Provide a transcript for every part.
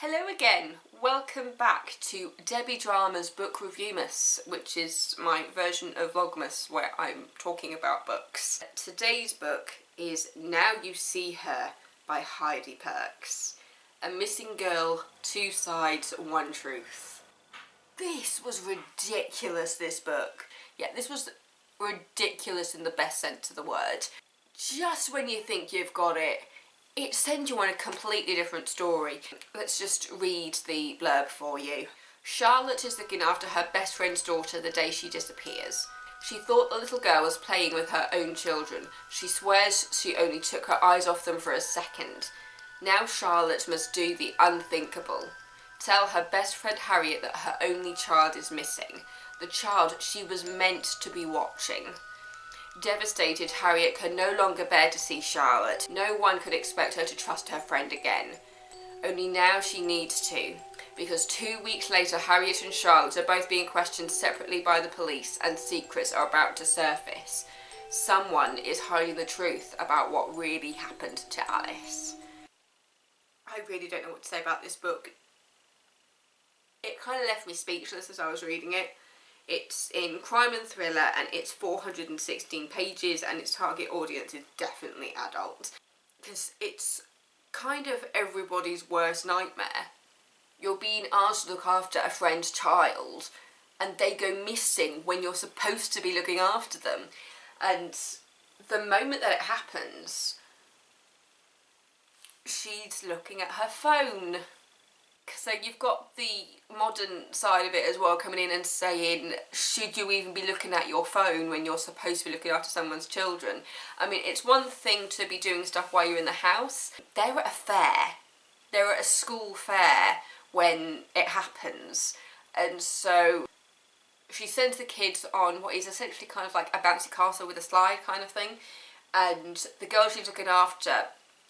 Hello again, welcome back to Debbie Drama's Book Reviewmas, which is my version of Vlogmas where I'm talking about books. Today's book is Now You See Her by Heidi Perks. A missing girl, two sides, one truth. This was ridiculous, this book. Yeah, this was ridiculous in the best sense of the word. Just when you think you've got it, it sends you on a completely different story. Let's just read the blurb for you. Charlotte is looking after her best friend's daughter the day she disappears. She thought the little girl was playing with her own children. She swears she only took her eyes off them for a second. Now Charlotte must do the unthinkable. Tell her best friend Harriet that her only child is missing. The child she was meant to be watching. Devastated, Harriet could no longer bear to see Charlotte. No one could expect her to trust her friend again. Only now she needs to, because 2 weeks later Harriet and Charlotte are both being questioned separately by the police and secrets are about to surface. Someone is hiding the truth about what really happened to Alice. I really don't know what to say about this book. It kind of left me speechless as I was reading it. It's in crime and thriller and it's 416 pages and its target audience is definitely adult. Because it's kind of everybody's worst nightmare. You're being asked to look after a friend's child and they go missing when you're supposed to be looking after them. And the moment that it happens, she's looking at her phone. So you've got the modern side of it as well coming in and saying, should you even be looking at your phone when you're supposed to be looking after someone's children? I mean, it's one thing to be doing stuff while you're in the house. They're at a fair. They're at a school fair when it happens. And so she sends the kids on what is essentially kind of like a bouncy castle with a slide kind of thing. And the girl she's looking after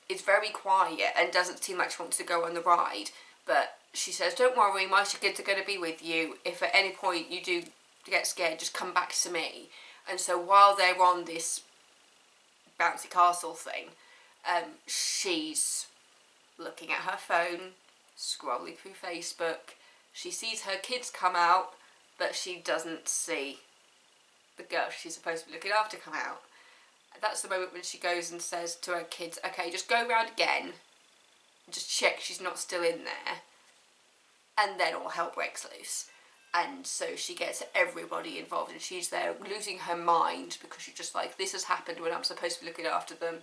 is very quiet and doesn't seem like she wants to go on the ride. But she says, don't worry, my kids are going to be with you. If at any point you do get scared, just come back to me. And so while they're on this bouncy castle thing, she's looking at her phone, scrolling through Facebook. She sees her kids come out, but she doesn't see the girl she's supposed to be looking after come out. That's the moment when she goes and says to her kids, okay, just go round again. Just check she's not still in there, and then all hell breaks loose. And so she gets everybody involved and she's there losing her mind because she's just like, this has happened when I'm supposed to be looking after them.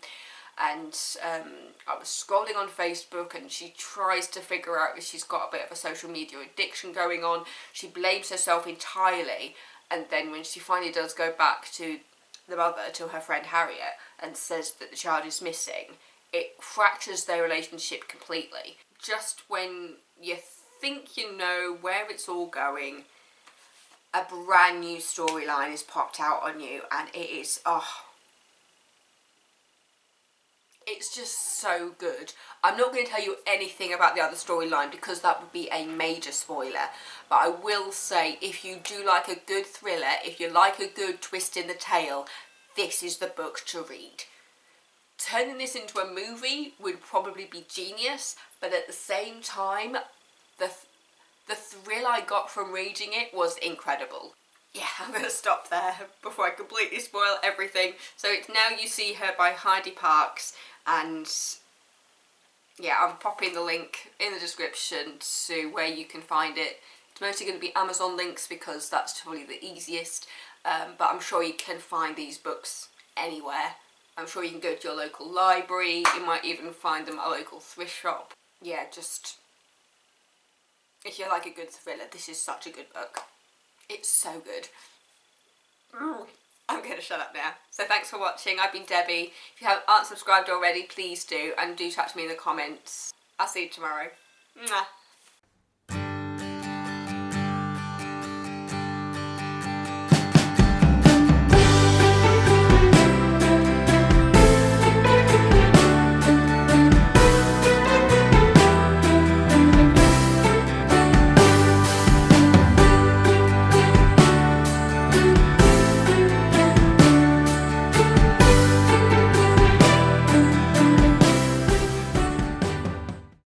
And I was scrolling on Facebook and she tries to figure out if she's got a bit of a social media addiction going on. She blames herself entirely, and then when she finally does go back to the mother, to her friend Harriet, and says that the child is missing, it fractures their relationship completely. Just when you think you know where it's all going, a brand new storyline is popped out on you and it is, it's just so good. I'm not going to tell you anything about the other storyline because that would be a major spoiler. But I will say, if you do like a good thriller, if you like a good twist in the tale, this is the book to read. Turning this into a movie would probably be genius, but at the same time, the thrill I got from reading it was incredible. Yeah, I'm going to stop there before I completely spoil everything. So it's Now You See Her by Heidi Perks, and yeah, I'm popping the link in the description to where you can find it. It's mostly going to be Amazon links because that's probably the easiest, but I'm sure you can find these books anywhere. I'm sure you can go to your local library, you might even find them at a local thrift shop. Yeah, just, if you like a good thriller, this is such a good book. It's so good. I'm going to shut up now. So thanks for watching, I've been Debbie. If you aren't subscribed already, please do, and do chat to me in the comments. I'll see you tomorrow. Mwah.